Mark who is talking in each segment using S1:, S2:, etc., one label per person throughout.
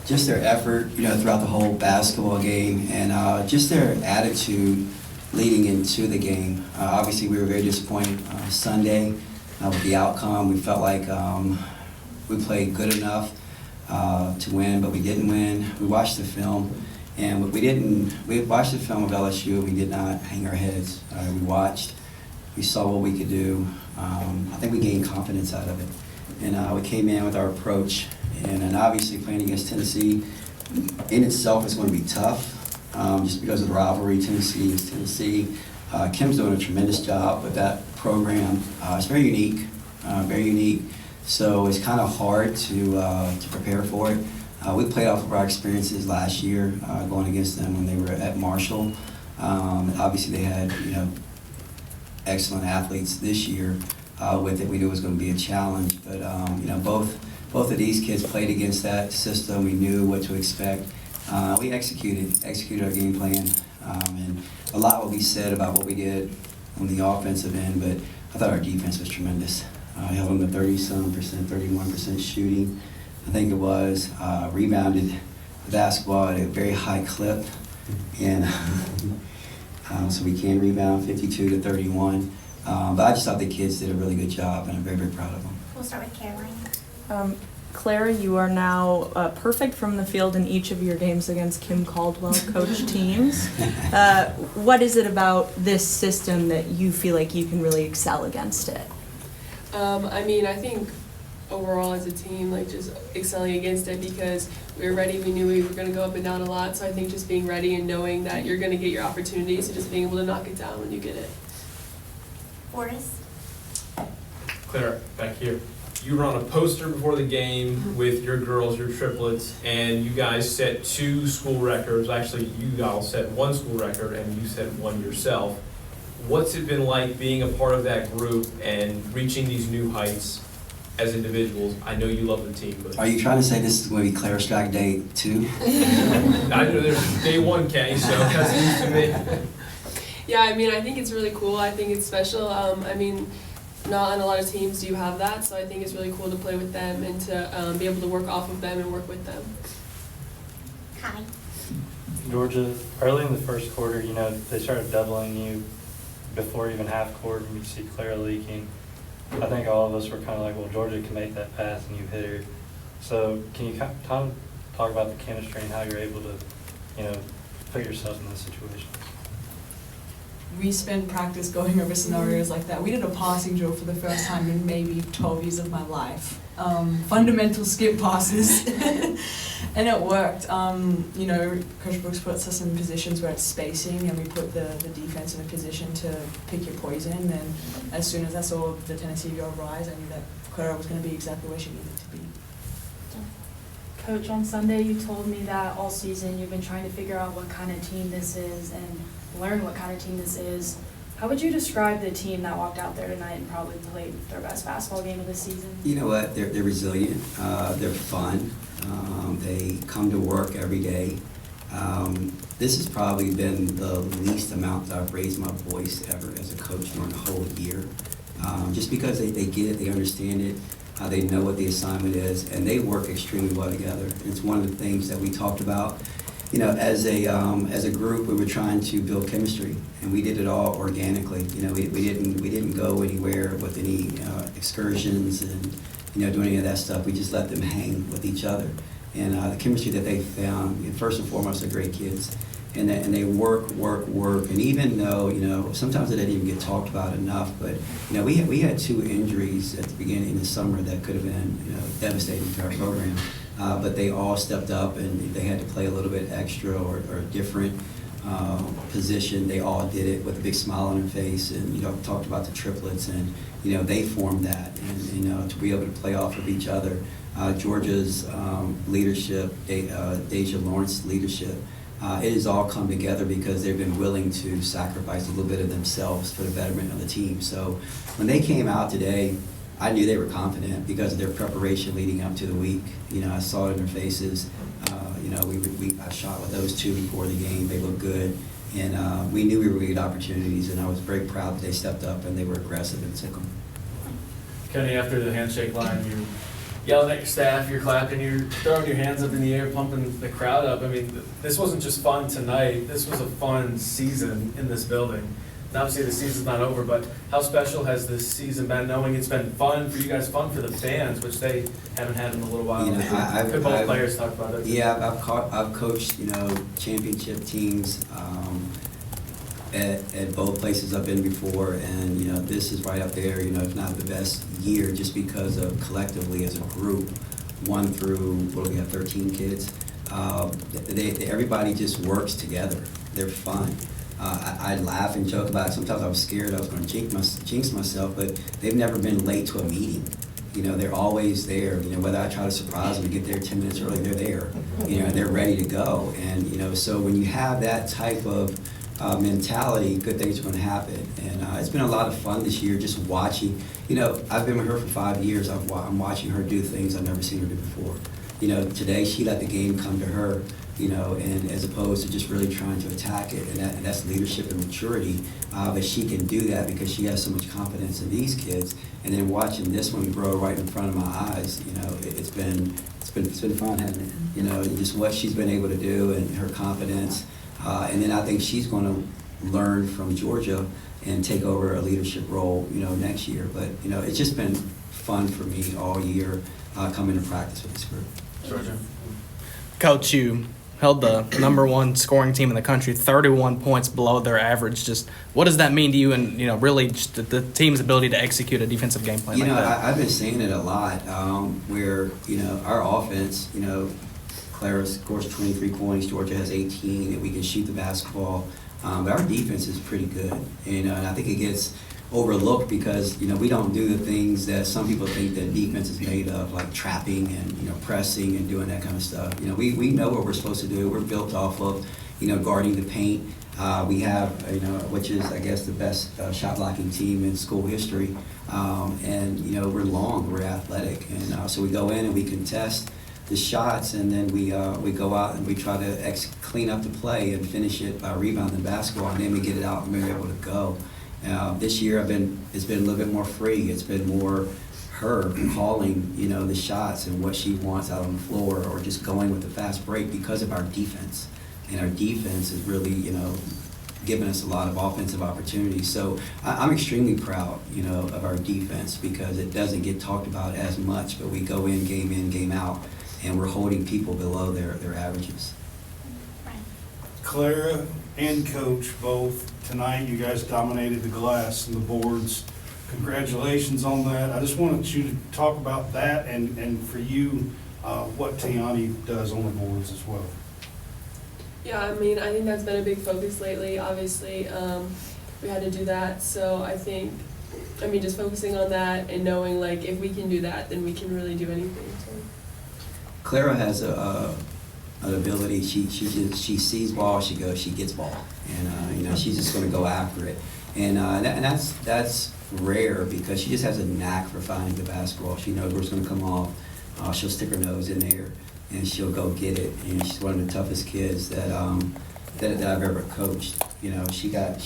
S1: just their effort, throughout the whole basketball game, and just their attitude leading into the game. Obviously, we were very disappointed Sunday with the outcome. We felt like we played good enough to win, but we didn't win. We watched the film, and we watched the film of LSU, and we did not hang our heads. We saw what we could do. I think we gained confidence out of it. And we came in with our approach, and obviously playing against Tennessee in itself is going to be tough, just because of the rivalry. Tennessee is Tennessee. Kim's doing a tremendous job with that program. It's very unique. So it's kind of hard to prepare for it. We played off of our experiences last year, going against them when they were at Marshall. Obviously, they had excellent athletes this year. With it, we knew it was going to be a challenge, but both of these kids played against that system. We knew what to expect. We executed our game plan, and a lot will be said about what we did on the offensive end, but I thought our defense was tremendous. Held them to 30-some%, 31% shooting, I think it was. Rebounded the basketball at a very high clip, and so we can rebound 52-31. But I just thought the kids did a really good job, and I'm very, very proud of them.
S2: We'll start with Caroline.
S3: Clara, you are now perfect from the field in each of your games against Kim Caldwell coach teams. What is it about this system that you feel like you can really excel against it?
S4: I think overall as a team, just excelling against it because we were ready. We knew we were going to go up and down a lot. So I think just being ready and knowing that you're going to get your opportunities and just being able to knock it down when you get it.
S2: Forrest.
S5: Clara, back here. You were on a poster before the game with your girls, your triplets, and you guys set 2 school records. Actually, you all set 1 school record, and you set 1 yourself. What's it been like being a part of that group and reaching these new heights as individuals? I know you love the team, but
S1: Are you trying to say this is going to be Clara Strack Day 2?
S5: I know there's day 1, Kenny, so that's news to me.
S4: Yeah, I think it's really cool. I think it's special. Not on a lot of teams do you have that, so I think it's really cool to play with them and to be able to work off of them and work with them.
S2: Hi.
S6: Georgia, early in the first quarter, they started doubling you before even half court, and you see Clara leaking. I think all of us were kind of like, well, Georgia can make that pass, and you hit her. So can you talk about the chemistry and how you're able to, put yourself in this situation?
S7: We spent practice going over scenarios like that. We did a passing drill for the first time in maybe 12 years of my life. Fundamental skip passes, and it worked. Coach Brooks puts us in positions where it's spacing, and we put the defense in a position to pick your poison. And as soon as I saw the Tennessee girl rise, I knew that Clara was going to be exactly where she needed to be.
S8: Coach, on Sunday you told me that all season you've been trying to figure out what kind of team this is and learn what kind of team this is. How would you describe the team that walked out there tonight and probably played their best basketball game of the season?
S1: You know what? They're resilient. They're fun. They come to work every day. This has probably been the least amount that I've raised my voice ever as a coach during the whole year. Just because they get it, they understand it. They know what the assignment is, and they work extremely well together. It's one of the things that we talked about. As a group, we were trying to build chemistry, and we did it all organically. We didn't go anywhere with any excursions and doing any of that stuff. We just let them hang with each other, and the chemistry that they found. First and foremost, they're great kids, and they work, and even though sometimes it didn't even get talked about enough, but we had 2 injuries at the beginning of the summer that could have been devastating to our program. But they all stepped up, and if they had to play a little bit extra or a different position, they all did it with a big smile on their face. And talked about the triplets, and they formed that, and to be able to play off of each other. Georgia's leadership, Deja Lawrence's leadership, it has all come together because they've been willing to sacrifice a little bit of themselves for the betterment of the team. So when they came out today, I knew they were confident because of their preparation leading up to the week. I saw it in their faces. I shot with those 2 before the game. They looked good, and we knew we were going to get opportunities. And I was very proud that they stepped up and they were aggressive and took them.
S5: Kenny, after the handshake line, you
S9: yelling at your staff, you're clapping, you're throwing your hands up in the air, pumping the crowd up. I mean, this wasn't just fun tonight, this was a fun season in this building. And obviously the season's not over, but how special has this season been, knowing it's been fun for you guys, fun for the fans, which they haven't had in a little while?
S1: You know,
S9: Could both players talk about it?
S1: Yeah, I've coached, you know, championship teams at both places I've been before, and, you know, this is right up there, you know, if not the best year, just because of collectively as a group, 1 through, what do we have, 13 kids? Everybody just works together. They're fun. I laugh and joke about it. Sometimes I was scared I was going to jinx myself, but they've never been late to a meeting. You know, they're always there. You know, whether I try to surprise them and get there 10 minutes early, they're there. You know, they're ready to go. And, you know, so when you have that type of mentality, good things are going to happen. And it's been a lot of fun this year just watching. You know, I've been with her for 5 years. I'm watching her do things I've never seen her do before. You know, today she let the game come to her, you know, and as opposed to just really trying to attack it. And that's leadership and maturity. But she can do that because she has so much confidence in these kids. And then watching this one grow right in front of my eyes, you know, it's been fun, hasn't it? You know, just what she's been able to do and her confidence. And then I think she's going to learn from Georgia and take over a leadership role, you know, next year. But, you know, it's just been fun for me all year coming to practice with this group.
S9: Georgia?
S10: Coach, you held the #1 scoring team in the country, 31 points below their average. Just what does that mean to you, and, you know, really just the team's ability to execute a defensive game plan
S1: You
S10: like
S1: know,
S10: that?
S1: I've been saying it a lot, where, you know, our offense, you know, Clara scores 23 points, Georgia has 18, and we can shoot the basketball. But our defense is pretty good, and I think it gets overlooked because, you know, we don't do the things that some people think that defense is made of, like trapping and, you know, pressing and doing that kind of stuff. You know, we know what we're supposed to do. We're built off of, you know, guarding the paint. We have, you know, which is, I guess, the best shot blocking team in school history. And, you know, we're long, we're athletic. And so we go in and we contest the shots, and then we go out and we try to clean up the play and finish it by rebounding the basketball, and then we get it out and we're able to go. This year it's been a little bit more free. It's been more her calling, you know, the shots and what she wants out on the floor, or just going with the fast break because of our defense. And our defense is really, you know, giving us a lot of offensive opportunities. So I'm extremely proud, you know, of our defense because it doesn't get talked about as much, but we go in, game out, and we're holding people below their averages.
S11: Clara and Coach both, tonight you guys dominated the glass and the boards. Congratulations on that. I just wanted you to talk about that and for you, what Tiani does on the boards as well.
S4: Yeah, I mean, I think that's been a big focus lately. Obviously, we had to do that. So I think, I mean, just focusing on that and knowing, like, if we can do that, then we can really do anything. So.
S1: Clara has an ability. She sees ball, she goes, she gets ball, and you know, she's just going to go after it. And that's rare because she just has a knack for finding the basketball. She knows where it's going to come off. She'll stick her nose in there and she'll go get it. And she's one of the toughest kids that I've ever coached. You know, she hurt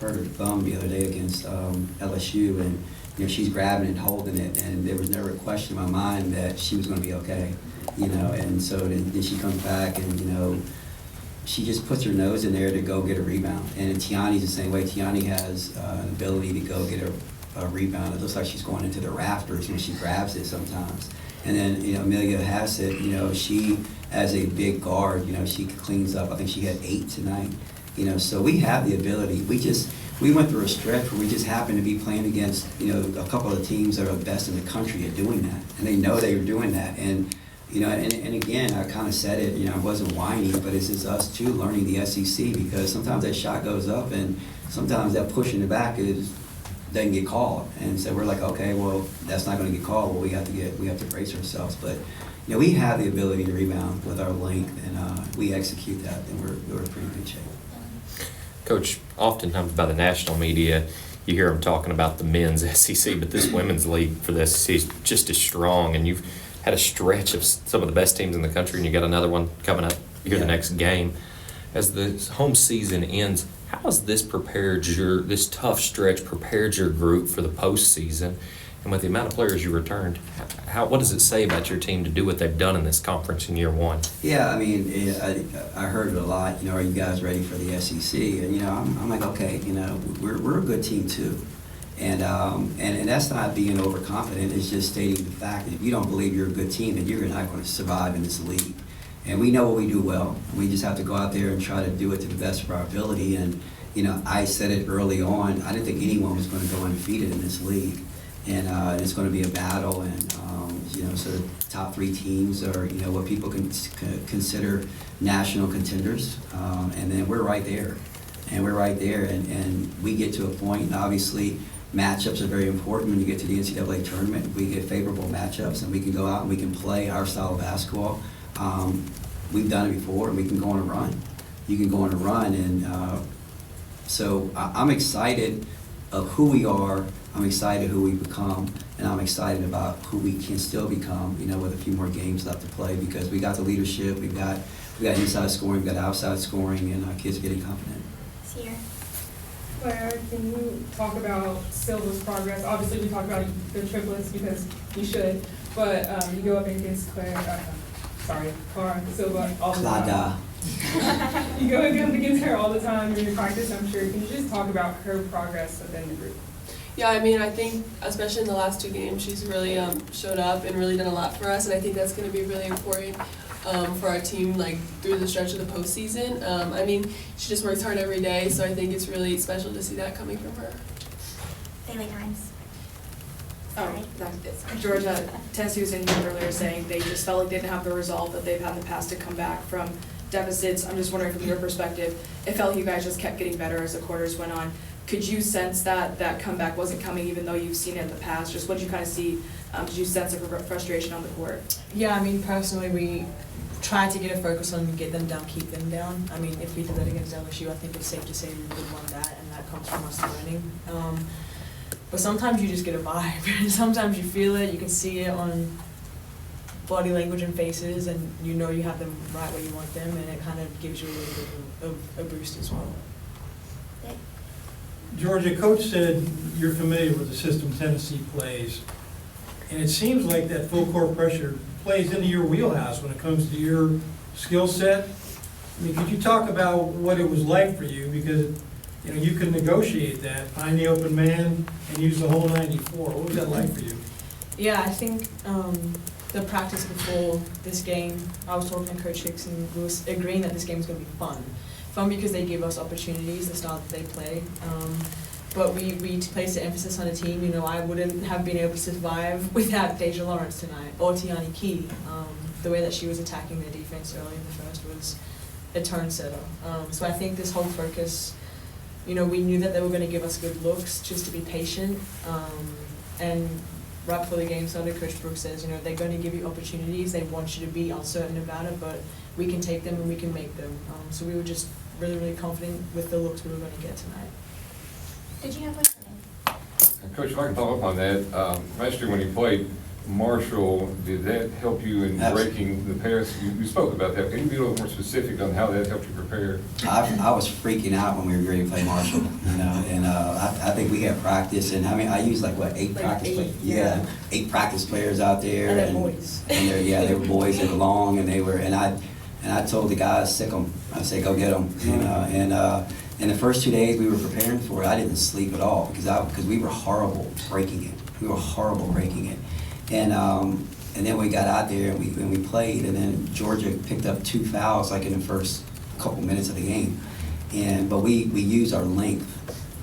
S1: her thumb the other day against LSU, and you know, she's grabbing it, holding it, and there was never a question in my mind that she was going to be okay. You know, and so then she comes back and, you know, she just puts her nose in there to go get a rebound. And Tiani's the same way. Tiani has an ability to go get a rebound. It looks like she's going into the rafters when she grabs it sometimes. And then, you know, Amelia Hassett, you know, she, as a big guard, you know, she cleans up. I think she had 8 tonight. You know, so we have the ability. We went through a stretch where we just happened to be playing against, you know, a couple of teams that are the best in the country at doing that. And they know they were doing that. And you know, and again, I kind of said it, you know, I wasn't whining, but it's just us too learning the SEC, because sometimes that shot goes up and sometimes that push in the back doesn't get called. And so we're like, okay, well, that's not going to get called. Well, we have to brace ourselves. But, you know, we have the ability to rebound with our length, and we execute that, and we're in pretty good shape.
S12: Coach, oftentimes by the national media, you hear them talking about the men's SEC, but this women's league for the SEC is just as strong, and you've had a stretch of some of the best teams in the country, and you got another one coming up here the next game. As the home season ends, how has this tough stretch prepared your group for the postseason? And with the amount of players you returned, what does it say about your team to do what they've done in this conference in year one?
S1: Yeah, I mean, I heard it a lot, are you guys ready for the SEC? And, I'm like, okay, we're a good team too. And that's not being overconfident, it's just stating the fact that if you don't believe you're a good team, then you're not going to survive in this league. And we know what we do well. We just have to go out there and try to do it to the best of our ability. And, I said it early on, I didn't think anyone was going to go undefeated in this league. And it's going to be a battle, and so the top 3 teams are what people can consider national contenders, and then we're right there, and we get to a point. And obviously, matchups are very important when you get to the NCAA tournament. We get favorable matchups, and we can go out and we can play our style of basketball. We've done it before, and we can go on a run. You can go on a run, and so I'm excited of who we are. I'm excited who we become, and I'm excited about who we can still become, with a few more games left to play, because we got the leadership, we got inside scoring, we got outside scoring, and our kids are getting confident.
S2: Sierra.
S13: Clara, can you talk about Silva's progress? Obviously, we talked about the triplets because you should, but you go up against Clara Silva all the time. You go up against her all the time in your practice, I'm sure. Can you just talk about her progress within the group?
S4: Yeah, I mean, I think especially in the last 2 games, she's really showed up and really done a lot for us, and I think that's going to be really important for our team, through the stretch of the postseason. I mean, she just works hard every day, so I think it's really special to see that coming from her.
S2: Daily times.
S8: Georgia, Tennessee was in here earlier saying they just felt like they didn't have the resolve that they've had in the past to come back from deficits. I'm just wondering from your perspective, it felt like you guys just kept getting better as the quarters went on. Could you sense that comeback wasn't coming even though you've seen it in the past? Just what did you kind of see? Did you sense a frustration on the court?
S7: Yeah, I mean, personally, we try to get a focus on get them down, keep them down. I mean, if we did that against LSU, I think it's safe to say we would want that, and that comes from us learning. But sometimes you just get a vibe. Sometimes you feel it, you can see it on body language and faces, and you have them right where you want them, and it kind of gives you a little bit of a boost as well.
S14: Georgia, Coach said you're familiar with the system Tennessee plays, and it seems like that full court pressure plays into your wheelhouse when it comes to your skill set. I mean, could you talk about what it was like for you? Because you can negotiate that, find the open man, and use the whole 94. What was that like for you?
S7: Yeah, I think the practice before this game, I was talking to Coach Hicks, and we was agreeing that this game was going to be fun. Fun because they give us opportunities, the style that they play. But we placed the emphasis on a team. I wouldn't have been able to survive without Deja Lawrence tonight, or Tiani Key. The way that she was attacking their defense early in the first was a tone setter. So I think this whole focus, we knew that they were going to give us good looks, just to be patient. And right before the game started, Coach Brooks says, they're going to give you opportunities. They want you to be uncertain about it, but we can take them and we can make them. So we were just really, really confident with the looks we were going to get tonight.
S2: Did you have one?
S15: Coach, if I can follow up on that, last year when you played Marshall, did that help you in breaking the pass? You spoke about that. Can you be a little more specific on how that helped you prepare?
S1: I was freaking out when we were ready to play Marshall, and I think we had practice, and I used 8 practice players. Yeah, 8 practice players out there.
S7: And they're boys.
S1: And they were boys, they were long, and I told the guys, sick them. I said, go get them, and the first 2 days we were preparing for it, I didn't sleep at all because we were horrible breaking it. And then we got out there and we played, and then Georgia picked up 2 fouls in the first couple minutes of the game. But we used our length.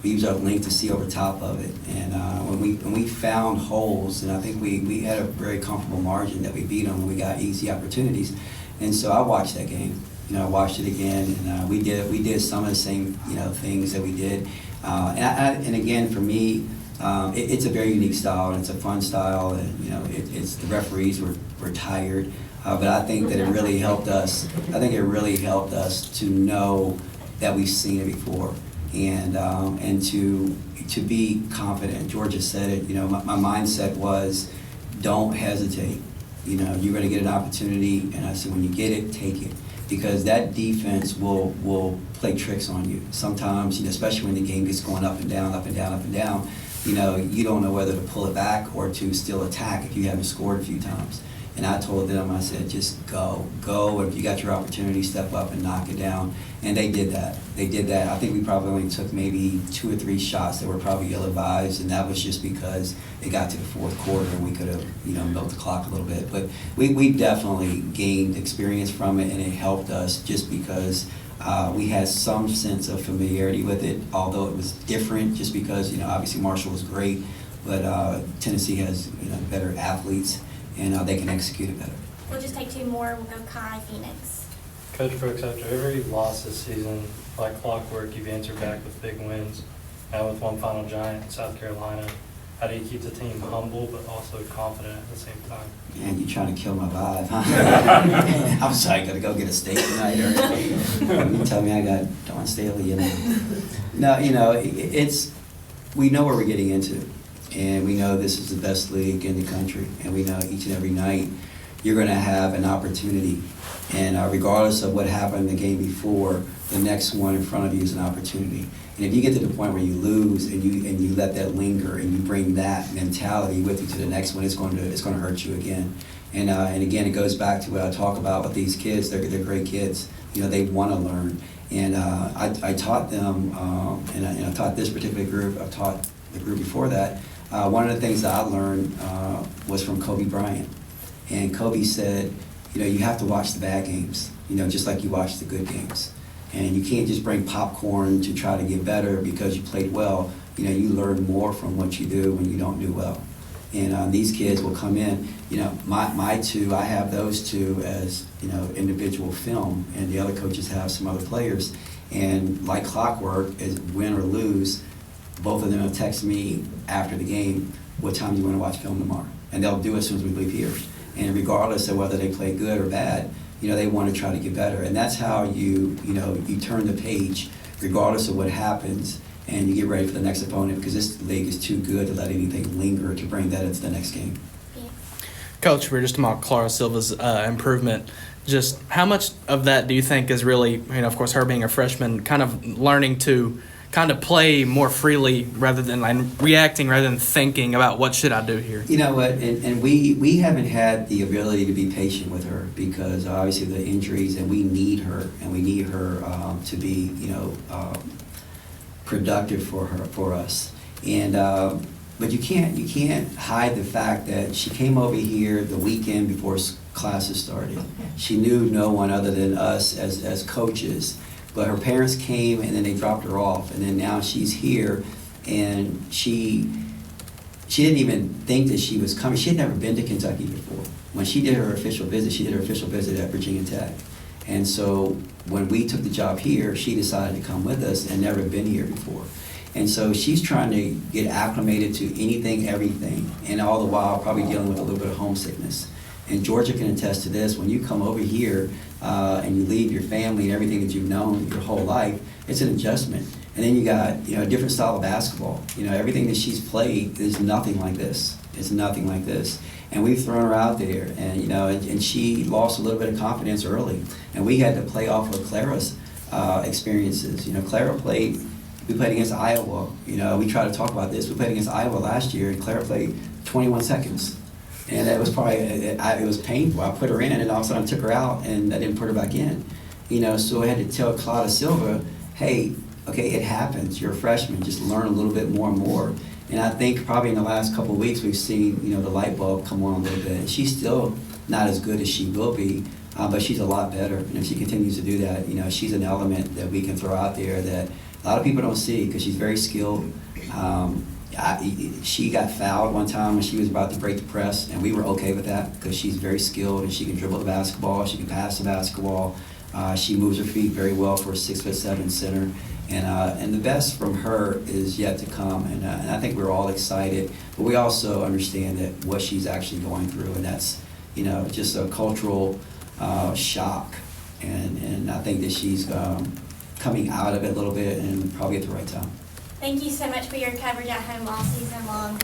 S1: We used our length to see over top of it. And when we found holes, and I think we had a very comfortable margin that we beat them when we got easy opportunities. And so I watched that game. I watched it again, and we did some of the same things that we did. And again, for me, it's a very unique style, and it's a fun style, and it's the referees were tired, but I think that it really helped us. I think it really helped us to know that we've seen it before, and to be confident. Georgia said it. My mindset was, don't hesitate. You're going to get an opportunity, and I said, when you get it, take it. Because that defense will play tricks on you. Sometimes, especially when the game gets going up and down, you don't know whether to pull it back or to still attack if you haven't scored a few times. And I told them, I said, just go. If you got your opportunity, step up and knock it down. And they did that. I think we probably only took maybe 2 or 3 shots that were probably ill-advised, and that was just because it got to the fourth quarter and we could have, milked the clock a little bit. But we definitely gained experience from it, and it helped us just because we had some sense of familiarity with it, although it was different just because, obviously Marshall was great, but Tennessee has, better athletes, and they can execute it better.
S2: We'll just take 2 more. We'll go Kai, Phoenix.
S6: Coach Brooks, after every loss this season, like clockwork, you've answered back with big wins. Now with one final giant in South Carolina, how do you keep the team humble but also confident at the same time?
S1: Man, you're trying to kill my vibe, huh? I'm sorry, I gotta go get a steak tonight, or you tell me I got Dawn Staley, No, we know what we're getting into, and we know this is the best league in the country, and we know each and every night you're gonna have an opportunity. And regardless of what happened in the game before, the next one in front of you is an opportunity. And if you get to the point where you lose and you let that linger and you bring that mentality with you to the next one, it's going to hurt you again. And again, it goes back to what I talk about with these kids. They're great kids. They want to learn. And I taught them, and I taught this particular group. I've taught the group before that. One of the things that I learned was from Kobe Bryant. And Kobe said, you have to watch the bad games, just like you watch the good games. And you can't just bring popcorn to try to get better because you played well. You learn more from what you do when you don't do well. And these kids will come in, my 2, I have those 2 as, individual film, and the other coaches have some other players. And like clockwork, is win or lose, both of them have texted me after the game, what time do you want to watch film tomorrow? And they'll do it as soon as we leave here. And regardless of whether they play good or bad, they want to try to get better. And that's how you turn the page, regardless of what happens, and you get ready for the next opponent, because this league is too good to let anything linger to bring that into the next game.
S2: Yeah.
S10: Coach, we were just talking about Clara Silva's improvement. Just how much of that do you think is really, of course, her being a freshman, kind of learning to kind of play more freely rather than reacting rather than thinking about what should I do here?
S1: You know what, and we haven't had the ability to be patient with her because obviously the injuries, and we need her to be, productive for us. And but you can't hide the fact that she came over here the weekend before classes started. She knew no one other than us as coaches. But her parents came and then they dropped her off, and then now she's here, and she didn't even think that she was coming. She had never been to Kentucky before. When she did her official visit, at Virginia Tech. And so when we took the job here, she decided to come with us and never been here before. And so she's trying to get acclimated to anything, everything, and all the while probably dealing with a little bit of homesickness. And Georgia can attest to this. When you come over here and you leave your family and everything that you've known your whole life, it's an adjustment. And then you got a different style of basketball. Everything that she's played is nothing like this. It's nothing like this. And we've thrown her out there, and and she lost a little bit of confidence early. And we had to play off of Clara's experiences. Clara played. We played against Iowa. We tried to talk about this. We played against Iowa last year, and Clara played 21 seconds. And it was probably, it was painful. I put her in, and all of a sudden I took her out, and I didn't put her back in. So I had to tell Clara Silva, hey, okay, it happens. You're a freshman. Just learn a little bit more and more. And I think probably in the last couple of weeks we've seen, the light bulb come on a little bit. And she's still not as good as she will be, but she's a lot better. And if she continues to do that, she's an element that we can throw out there that a lot of people don't see because she's very skilled. She got fouled one time when she was about to break the press, and we were okay with that because she's very skilled and she can dribble the basketball, she can pass the basketball. She moves her feet very well for a 6'7" center. And the best from her is yet to come, and I think we're all excited, but we also understand that what she's actually going through, and that's just a cultural shock, and I think that she's coming out of it a little bit and probably at the right time.
S2: Thank you so much for your coverage at home all season long.